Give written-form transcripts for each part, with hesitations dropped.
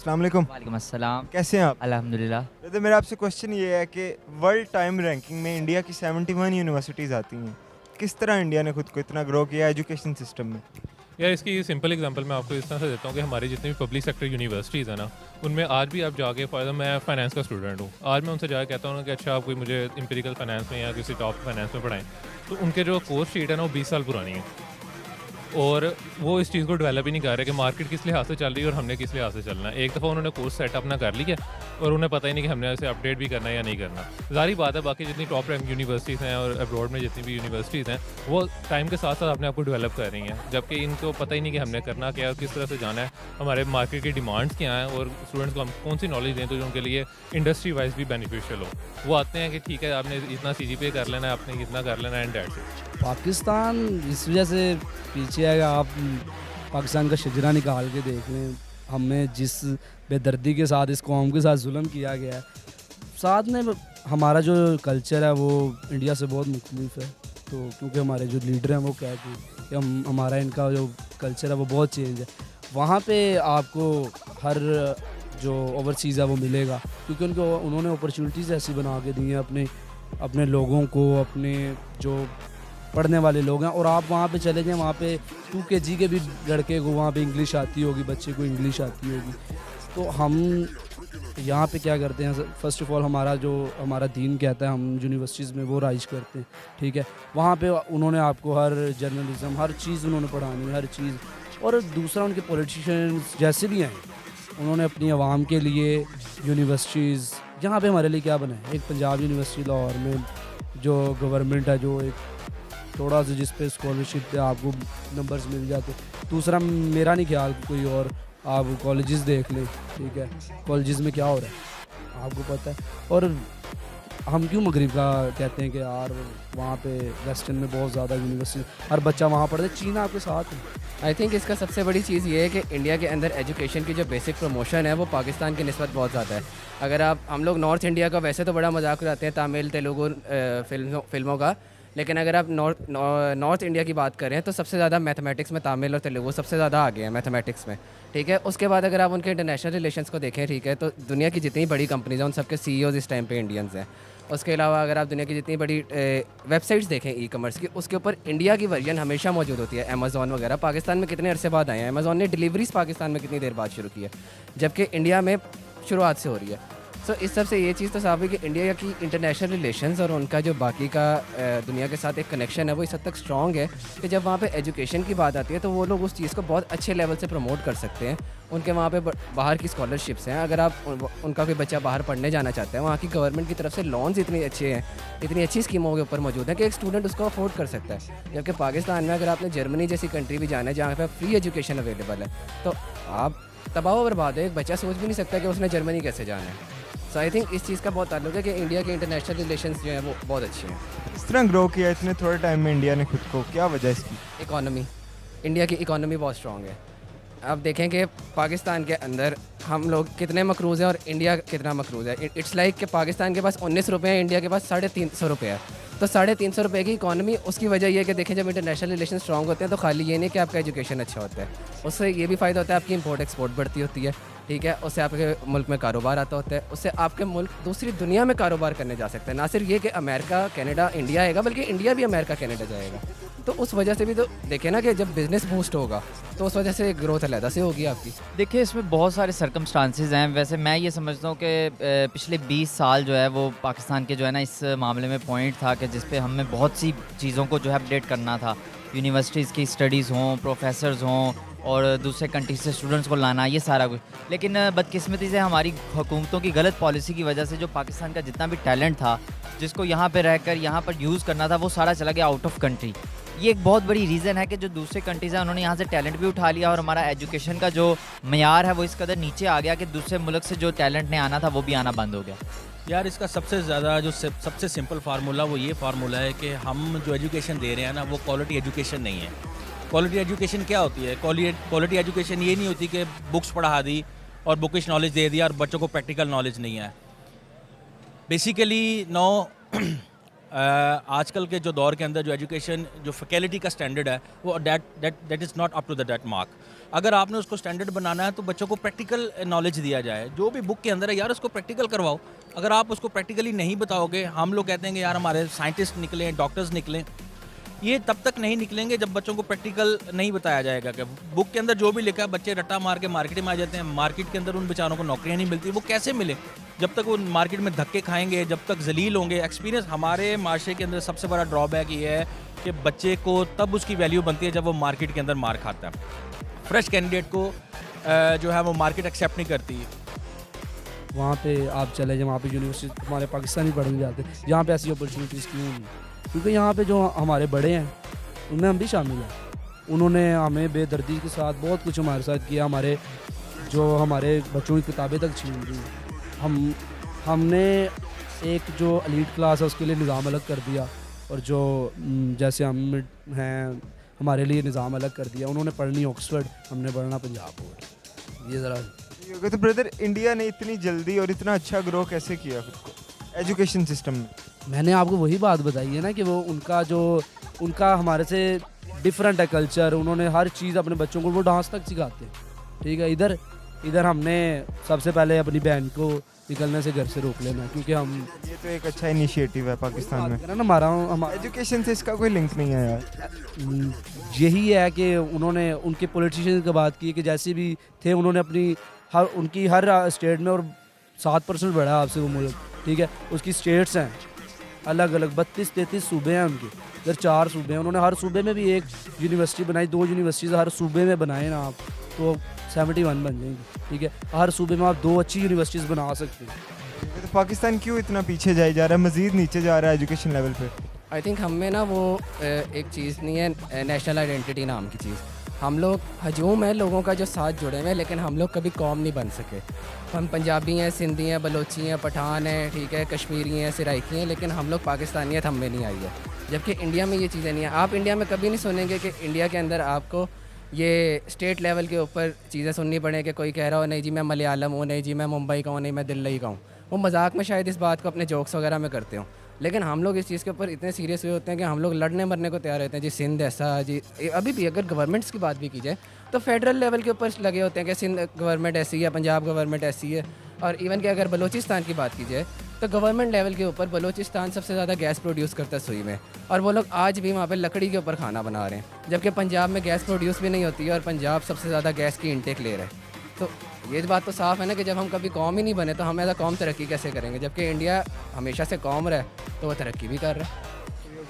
अस्सलाम वालेकुम। वालेकुम अस्सलाम। कैसे हैं आप? अल्हम्दुलिल्लाह। वैसे मेरा आपसे क्वेश्चन ये है कि वर्ल्ड टाइम रैंकिंग में इंडिया की 71 यूनिवर्सिटीज़ आती हैं। किस तरह इंडिया ने खुद को इतना ग्रो किया एजुकेशन सिस्टम में? यार इसकी सिंपल एग्जांपल मैं आपको इस तरह से देता हूँ कि हमारी जितनी भी पब्लिक सेक्टर यूनिवर्सिटीज़ है ना, उनमें आज भी आप जाके फॉर एग्जाम्पल मैं फाइनेंस का स्टूडेंट हूँ, आज मैं उनसे जाकर कहता हूँ ना कि अच्छा आप कोई मुझे इंपेरिकल फाइनेंस में या किसी टॉप फाइनेंस में पढ़ाएं, तो उनके जो कोर्स शीट है ना वो 20 साल पुरानी है और वो इस चीज़ को डेवलप ही नहीं कर रहे कि मार्केट किस लिहाज से चल रही है और हमने किस लिहाज से चलना है। एक दफ़ा उन्होंने कोर्स सेट अपना कर लिया और उन्हें पता ही नहीं कि हमने इसे अपडेट भी करना है या नहीं करना। ज़ाहिर बात है बाकी जितनी टॉप रैंक यूनिवर्सिटीज़ हैं और अब्रॉड में जितनी भी यूनिवर्सिटीज़ हैं वो टाइम के साथ साथ अपने आप को डेवलप कर रही हैं, जबकि इनको पता ही नहीं कि हमने करना क्या है और किस तरह से जाना है, हमारे मार्केट की डिमांड्स क्या हैं और स्टूडेंट्स को हम कौन सी नॉलेज दें तो जो उनके लिए इंडस्ट्री वाइज भी बेनिफिशियल हो। वो आते हैं कि ठीक है आपने इतना CGPA कर लेना है, आपने इतना कर लेना है एंड दैट्स इट। पाकिस्तान इस वजह से पीछे है कि आप पाकिस्तान का शजरा निकाल के देख लें, हमें जिस बेदर्दी के साथ इस कौम के साथ जुल्म किया गया है, साथ में हमारा जो कल्चर है वो इंडिया से बहुत मुख्तलिफ है। तो क्योंकि हमारे जो लीडर हैं वो कहते हैं कि हमारा इनका जो कल्चर है वो बहुत चेंज है। वहाँ पे आपको हर जो ओवरसीज़ है वो मिलेगा क्योंकि उन्होंने अपॉर्चुनिटीज़ ऐसी बना के दी हैं अपने लोगों को, अपने जो पढ़ने वाले लोग हैं। और आप वहाँ पे चले जाएं, वहाँ पे 2 kg के भी लड़के को वहाँ पे इंग्लिश आती होगी, बच्चे को इंग्लिश आती होगी। तो हम यहाँ पे क्या करते हैं, फ़र्स्ट ऑफ़ ऑल हमारा दीन कहता है हम यूनिवर्सिटीज़ में वो राइज करते हैं, ठीक है। वहाँ पे उन्होंने आपको हर जर्नलिज़म हर चीज़ उन्होंने पढ़ानी है, हर चीज़। और दूसरा उनके पॉलिटिशियंस जैसे भी हैं उन्होंने अपनी आवाम के लिए यूनिवर्सिटीज़ यहाँ पे हमारे लिए क्या बनाया। एक पंजाब यूनिवर्सिटी लाहौर में जो गवर्नमेंट है, जो एक थोड़ा सा जिस पे स्कॉलरशिप पे आपको नंबर्स मिल जाते। दूसरा मेरा नहीं ख्याल कोई और आप कॉलेजेस देख लें, ठीक है, कॉलेजेस में क्या हो रहा है आपको पता है। और हम क्यों मगरिब का कहते हैं कि यार वहाँ पे वेस्टर्न में बहुत ज़्यादा यूनिवर्सिटी हर बच्चा वहाँ पढ़े, चीन आपके साथ है। आई थिंक इसका सबसे बड़ी चीज़ ये है कि इंडिया के अंदर एजुकेशन की जो बेसिक प्रमोशन है वो पाकिस्तान की निस्बत बहुत ज़्यादा है। अगर हम लोग नॉर्थ इंडिया का वैसे तो बड़ा मजाक उड़ाते हैं तमिल तेलुगु फिल्मों का, लेकिन अगर आप नॉर्थ इंडिया की बात करें तो सबसे ज़्यादा मैथमेटिक्स में तमिल और तेलुगु सबसे ज़्यादा आगे हैं मैथमेटिक्स में, ठीक है। उसके बाद अगर आप उनके इंटरनेशनल रिलेशंस को देखें, ठीक है, तो दुनिया की जितनी बड़ी कंपनीज हैं उन सबके CEOs इस टाइम पे इंडियंस हैं। उसके अलावा अगर आप दुनिया की जितनी बड़ी वेबसाइट्स देखें ई-कॉमर्स की, उसके ऊपर इंडिया की वर्जन हमेशा मौजूद होती है। अमेज़ॉन वगैरह पाकिस्तान में कितने अरसे बाद आए हैं, अमेज़ॉन ने डिलीवरीज पाकिस्तान में कितनी देर बाद शुरू की है, जबकि इंडिया में शुरुआत से हो रही है। सो इस सब से ये चीज़ तो साफ है कि इंडिया की इंटरनेशनल रिलेशंस और उनका जो बाकी का दुनिया के साथ एक कनेक्शन है वो इस हद तक स्ट्रॉन्ग है कि जब वहाँ पे एजुकेशन की बात आती है तो वो लोग उस चीज़ को बहुत अच्छे लेवल से प्रमोट कर सकते हैं। उनके वहाँ पे बाहर की स्कॉलरशिप्स हैं, अगर आप उनका कोई बच्चा बाहर पढ़ने जाना चाहता है, वहाँ की गवर्नमेंट की तरफ से लोन्स इतने अच्छे हैं, इतनी अच्छी स्कीमों के ऊपर मौजूद है कि एक स्टूडेंट उसको अफोर्ड कर सकता है। जबकि पाकिस्तान में अगर आपने जर्मनी जैसी कंट्री भी जाना है जहाँ पर फ्री एजुकेशन अवेलेबल है, तो आप तबाह बर्बाद है। एक बच्चा सोच भी नहीं सकता कि उसने जर्मनी कैसे जाना है। सो आई थिंक इस चीज़ का बहुत ताल्लुक है कि इंडिया के इंटरनेशनल रिलेशंस जो हैं वो बहुत अच्छे हैं। इस तरह ग्रो किया इतने थोड़े टाइम में इंडिया ने खुद को, क्या वजह इसकी? इकॉनमी, इंडिया की इकॉनमी बहुत स्ट्रॉन्ग है। आप देखें कि पाकिस्तान के अंदर हम लोग कितने मकरूज़ हैं और इंडिया कितना मकरूज़ है। इट्स लाइक कि पाकिस्तान के पास 19 रुपये हैं, इंडिया के पास 350 रुपये है। तो 350 रुपये की इकॉनमी, उसकी वजह यह है कि देखें जब इंटरनेशनल रिलेशन स्ट्रॉन्ग होते हैं तो खाली ये नहीं कि आपका एजुकेशन अच्छा होता है, उससे ये भी फ़ायदा होता है आपकी इंपोर्ट एक्सपोर्ट बढ़ती होती है, ठीक है। उससे आपके मुल्क में कारोबार आता होता है, उससे आपके मुल्क दूसरी दुनिया में कारोबार करने जा सकते हैं। ना सिर्फ ये कि अमेरिका कनाडा इंडिया आएगा, बल्कि इंडिया भी अमेरिका कनाडा जाएगा। तो उस वजह से भी तो देखें ना कि जब बिज़नेस बूस्ट होगा तो उस वजह से ग्रोथ अलहदा से होगी आपकी। देखिए इसमें बहुत सारे सर्कमस्टांसेस हैं। वैसे मैं ये समझता हूँ कि पिछले 20 साल जो है वो पाकिस्तान के जो है ना इस मामले में पॉइंट था कि जिस पे हमें बहुत सी चीज़ों को जो है अपडेट करना था। यूनिवर्सिटीज़ की स्टडीज़ हों, प्रोफेसर्स हों और दूसरे कंट्री से स्टूडेंट्स को लाना, ये सारा कुछ। लेकिन बदकिस्मती से हमारी हुकूमतों की गलत पॉलिसी की वजह से जो पाकिस्तान का जितना भी टैलेंट था, जिसको यहाँ पे रहकर यहाँ पर यूज़ करना था, वो सारा चला गया आउट ऑफ कंट्री। ये एक बहुत बड़ी रीज़न है कि जो दूसरे कंट्रीज़ हैं उन्होंने यहाँ से टैलेंट भी उठा लिया और हमारा एजुकेशन का जो मयार है वो इस कदर नीचे आ गया कि दूसरे मुल्क से जो टैलेंट ने आना था वो भी आना बंद हो गया। यार इसका सबसे ज़्यादा जो सबसे सिंपल फार्मूला वो ये फार्मूला है कि हम जो एजुकेशन दे रहे हैं ना वो क्वालिटी एजुकेशन नहीं है। क्वालिटी एजुकेशन क्या होती है? क्वालिटी एजुकेशन ये नहीं होती कि बुक्स पढ़ा दी और बुकिश नॉलेज दे दिया और बच्चों को प्रैक्टिकल नॉलेज नहीं है। बेसिकली आजकल के जो दौर के अंदर जो एजुकेशन जो फैकल्टी का स्टैंडर्ड है वो that is not up to that mark. अगर आपने उसको स्टैंडर्ड बनाना है तो बच्चों को प्रैक्टिकल नॉलेज दिया जाए, जो भी बुक के अंदर है यार उसको प्रैक्टिकल करवाओ। अगर आप उसको प्रैक्टिकली नहीं बताओगे, हम लोग कहते हैं कि यार हमारे साइंटिस्ट निकलें, डॉक्टर्स निकलें, ये तब तक नहीं निकलेंगे जब बच्चों को प्रैक्टिकल नहीं बताया जाएगा। कि बुक के अंदर जो भी लिखा है बच्चे रट्टा मार के मार्केट में आ जाते हैं, मार्केट के अंदर उन बेचारों को नौकरियां नहीं मिलती, वो कैसे मिले? जब तक वो मार्केट में धक्के खाएंगे, जब तक जलील होंगे। एक्सपीरियंस हमारे माशरे के अंदर सबसे बड़ा ड्रॉबैक ये है कि बच्चे को तब उसकी वैल्यू बनती है जब वो मार्केट के अंदर मार खाता है। फ्रेश कैंडिडेट को जो है वो मार्केट एक्सेप्ट नहीं करती। वहाँ पे आप चले जाए, वहाँ पे यूनिवर्सिटी हमारे पाकिस्तानी पढ़ने जाते हैं, यहाँ पे ऐसी अपॉर्चुनिटीज़ क्यों नहीं? क्योंकि यहाँ पे जो हमारे बड़े हैं उनमें हम भी शामिल हैं। उन्होंने हमें बेदर्दी के साथ बहुत कुछ हमारे साथ किया, हमारे बच्चों की किताबें तक छीन ली। हमने एक जो एलीट क्लास है उसके लिए निज़ाम अलग कर दिया, और जो जैसे हम हैं हमारे लिए निज़ाम अलग कर दिया। उन्होंने पढ़नी ऑक्सफर्ड, हमने पढ़ना पंजाब बोर्ड। ये ज़रा तो ब्रदर, इंडिया ने इतनी जल्दी और इतना अच्छा ग्रो कैसे किया खुद को एजुकेशन सिस्टम में? मैंने आपको वही बात बताई है ना कि वो उनका हमारे से डिफरेंट है कल्चर। उन्होंने हर चीज़ अपने बच्चों को, वो डांस तक सिखाते हैं, ठीक है। इधर हमने सबसे पहले अपनी बहन को निकलने से घर से रोक लेना, क्योंकि हम ये तो एक अच्छा इनिशिएटिव है पाकिस्तान में। ना हमारा एजुकेशन से इसका कोई लिंक नहीं है यार। यही है कि उन्होंने उनके पॉलिटिशियन की बात की कि जैसे भी थे उन्होंने उनकी हर स्टेट में, और 7% बढ़ा है आपसे वो मुल्क, ठीक है। उसकी स्टेट्स हैं अलग अलग, 32-33 सूबे हैं उनके, इधर 4 सूबे हैं। उन्होंने हर सूबे में भी एक यूनिवर्सिटी बनाई, 2 यूनिवर्सिटीज़ हर सूबे में बनाए ना आप, तो 71 बन जाएंगी, ठीक है। हर सूबे में आप 2 अच्छी यूनिवर्सिटीज़ बना सकते हैं। तो पाकिस्तान क्यों इतना पीछे जाए जा रहा है, मज़ीद नीचे जा रहा है एजुकेशन लेवल पे? आई थिंक हम में ना वो एक चीज़ नहीं है, नेशनल आइडेंटिटी नाम की चीज़। हम लोग हजूम है लोगों का जो साथ जुड़े हुए हैं, लेकिन हम लोग कभी कौम नहीं बन सके। हम पंजाबी हैं, सिंधी हैं, बलोची हैं, पठान हैं, ठीक है, कश्मीरी हैं, सिराइकी हैं, लेकिन हम लोग पाकिस्तानियत हम में नहीं आई है। जबकि इंडिया में ये चीज़ें नहीं हैं। आप इंडिया में कभी नहीं सुनेंगे कि इंडिया के अंदर आपको ये स्टेट लेवल के ऊपर चीज़ें सुननी पड़े कि कोई कह रहा हो नहीं जी मैं मलयालम हूँ, नहीं जी मैं मुंबई का हूँ, नहीं मैं दिल्ली का हूँ। वो मजाक में शायद इस बात को अपने जोक्स वगैरह में करते हो, लेकिन हम लोग इस चीज़ के ऊपर इतने सीरियस हुए होते हैं कि हम लोग लड़ने मरने को तैयार रहते हैं। जी सिंध ऐसा, जी अभी भी अगर गवर्नमेंट्स की बात भी की जाए तो फेडरल लेवल के ऊपर लगे होते हैं कि सिंध गवर्नमेंट ऐसी है, पंजाब गवर्नमेंट ऐसी है। और इवन कि अगर बलूचिस्तान की बात की जाए तो गवर्नमेंट लेवल के ऊपर बलूचिस्तान सबसे ज़्यादा गैस प्रोड्यूस करता है सुई में, और वो लोग आज भी वहाँ पे लकड़ी के ऊपर खाना बना रहे हैं, जबकि पंजाब में गैस प्रोड्यूस भी नहीं होती है और पंजाब सबसे ज़्यादा गैस की इंटेक ले रहा है। तो ये बात तो साफ़ है ना कि जब हम कभी कौम ही नहीं बने तो हम ऐसा कौम तरक्की कैसे करेंगे? जबकि इंडिया हमेशा से कौम रहा है तो वो तरक्की भी कर रहा है।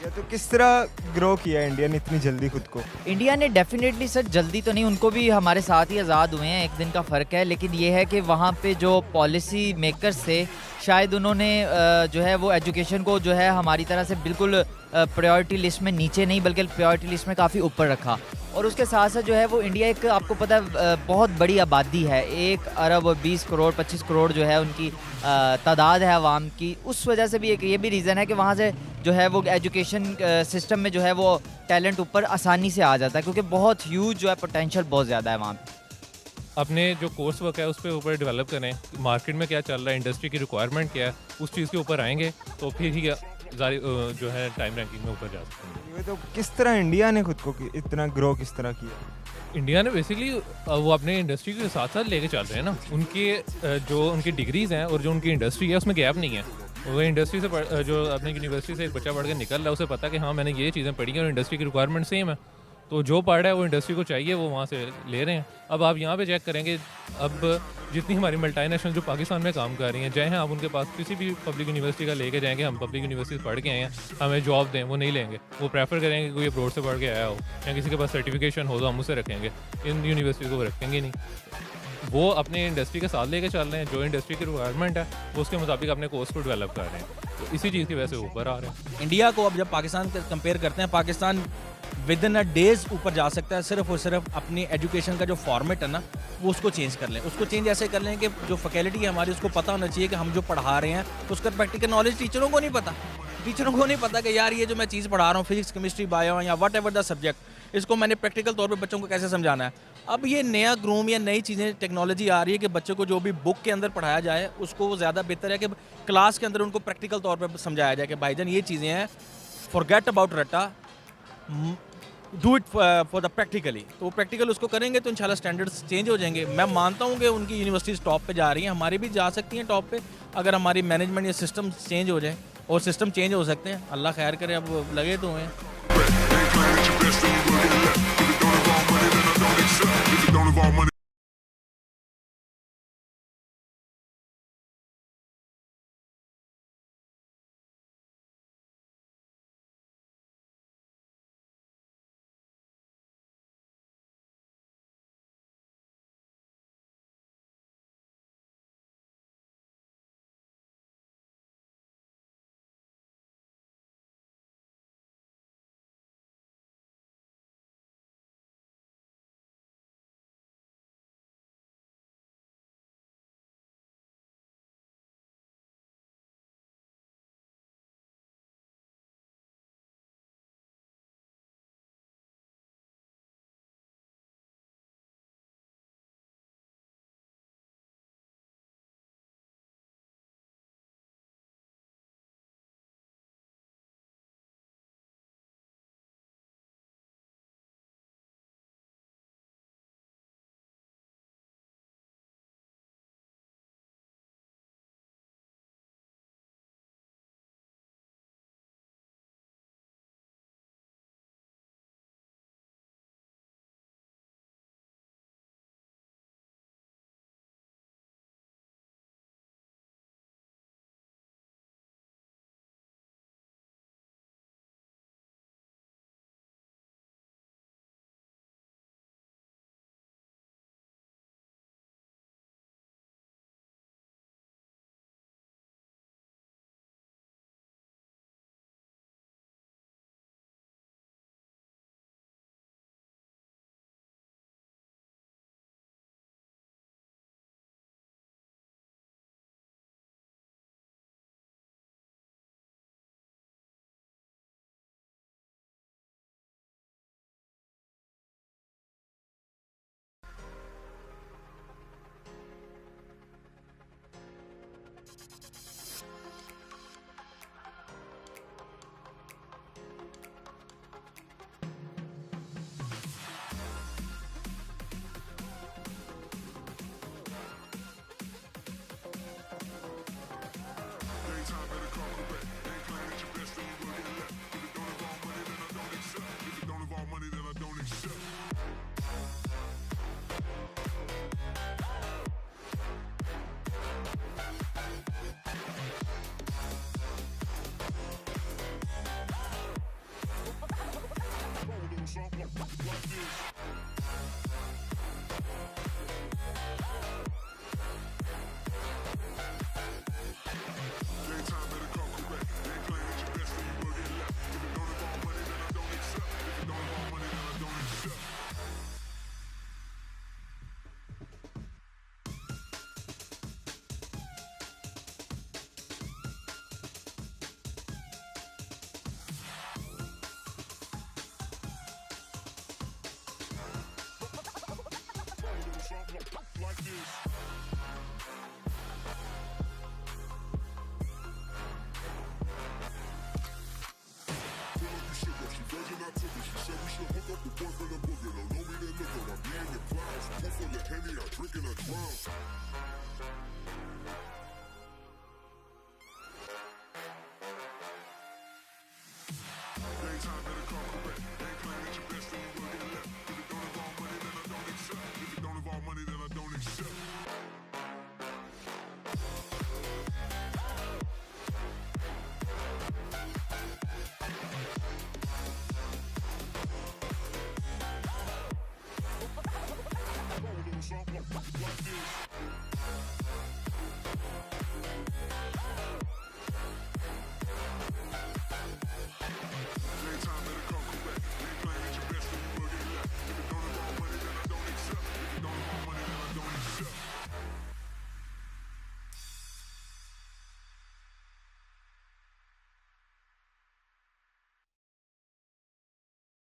तो किस तरह ग्रो किया इंडिया ने इतनी जल्दी खुद को? इंडिया ने डेफिनेटली सर जल्दी तो नहीं, उनको भी हमारे साथ ही आज़ाद हुए हैं, एक दिन का फ़र्क है। लेकिन ये है कि वहाँ पे जो पॉलिसी मेकर्स थे शायद उन्होंने जो है वो एजुकेशन को जो है हमारी तरह से बिल्कुल प्रायोरिटी लिस्ट में नीचे नहीं बल्कि प्रायोरिटी लिस्ट में काफ़ी ऊपर रखा। और उसके साथ साथ जो है वो इंडिया एक आपको पता है बहुत बड़ी आबादी है, 1 अरब 20 करोड़ 25 करोड़ जो है उनकी तादाद है आवाम की। उस वजह से भी एक ये भी रीज़न है कि वहाँ से जो है वो एजुकेशन सिस्टम में जो है वो टैलेंट ऊपर आसानी से आ जाता है, क्योंकि बहुत ह्यूज जो है पोटेंशियल बहुत ज़्यादा है वहाँ पे। अपने जो कोर्स वर्क है उस पर ऊपर डेवलप करें, मार्केट में क्या चल रहा है, इंडस्ट्री की रिक्वायरमेंट क्या है, उस चीज़ के ऊपर आएंगे तो फिर ही जो है टाइम रैंकिंग में ऊपर जा सकते हैं। तो किस तरह इंडिया ने खुद को इतना ग्रो किस तरह किया? इंडिया ने बेसिकली वो अपने इंडस्ट्री के साथ साथ लेके चल रहे हैं ना। उनके जो उनकी डिग्रीज़ हैं और जो उनकी इंडस्ट्री है उसमें गैप नहीं है। वो इंडस्ट्री से जो अपनी यूनिवर्सिटी से एक बच्चा पढ़ के निकल रहा है उसे पता कि हाँ मैंने ये चीज़ें पढ़ी हैं और इंडस्ट्री की रिक्वायरमेंट सेम है, तो जो पढ़ रहा है वो इंडस्ट्री को चाहिए वो वहाँ से ले रहे हैं। अब आप यहाँ पे चेक करेंगे, अब जितनी हमारी मल्टीनेशनल जो पाकिस्तान में काम कर रही हैं, चाहे आप उनके पास किसी भी पब्लिक यूनिवर्सिटी का लेके जाएंगे, हम पब्लिक यूनिवर्सिटी पढ़ के आए हैं हमें जॉब दें, वो नहीं लेंगे। वो प्रेफर करेंगे कोई अब्रॉड से पढ़ के आया हो या किसी के पास सर्टिफिकेशन हो तो हम उसे रखेंगे, इन यूनिवर्सिटी को वो रखेंगे नहीं। वो अपने इंडस्ट्री के साथ लेके चल रहे हैं, जो इंडस्ट्री की रिक्वायरमेंट है वो उसके मुताबिक अपने कोर्स को डेवलप कर रहे हैं, तो इसी चीज़ की वजह से ऊपर आ रहे हैं। इंडिया को अब जब पाकिस्तान से कंपेयर करते हैं, Pakistan with in a days ऊपर जा सकता है, सिर्फ और सिर्फ अपनी एजुकेशन का जो फॉर्मेट है ना वो उसको चेंज कर लें। उसको चेंज ऐसे कर लें कि जो फैकल्टी है हमारी उसको पता होना चाहिए कि हम जो पढ़ा रहे हैं उसका प्रैक्टिकल नॉलेज टीचरों को नहीं पता। टीचरों को नहीं पता कि यार ये जो मैं चीज़ पढ़ा रहा हूँ फिजिक्स केमिस्ट्री बायो या वट एवर द सब्जेक्ट, इसको मैंने प्रैक्टिकल तौर पे बच्चों को कैसे समझाना है। अब ये नया ग्रूम या नई चीज़ें टेक्नोलॉजी आ रही है कि बच्चों को जो भी बुक के अंदर पढ़ाया जाए उसको ज़्यादा बेहतर है कि क्लास के अंदर उनको प्रैक्टिकल तौर पे समझाया जाए कि भाईजान ये चीज़ें हैं, फॉरगेट अबाउट रट्टा, do it for the practically. तो प्रैक्टिकल उसको करेंगे तो इंशाल्लाह स्टैंडर्ड्स चेंज हो जाएंगे। मैं मानता हूँ कि उनकी यूनिवर्सिटीज़ टॉप पे जा रही हैं, हमारी भी जा सकती हैं टॉप पे, अगर हमारी मैनेजमेंट या सिस्टम चेंज हो जाए, और सिस्टम चेंज हो सकते हैं, अल्लाह खैर करे, अब लगे तो हैं। Henny, I drink and I drown.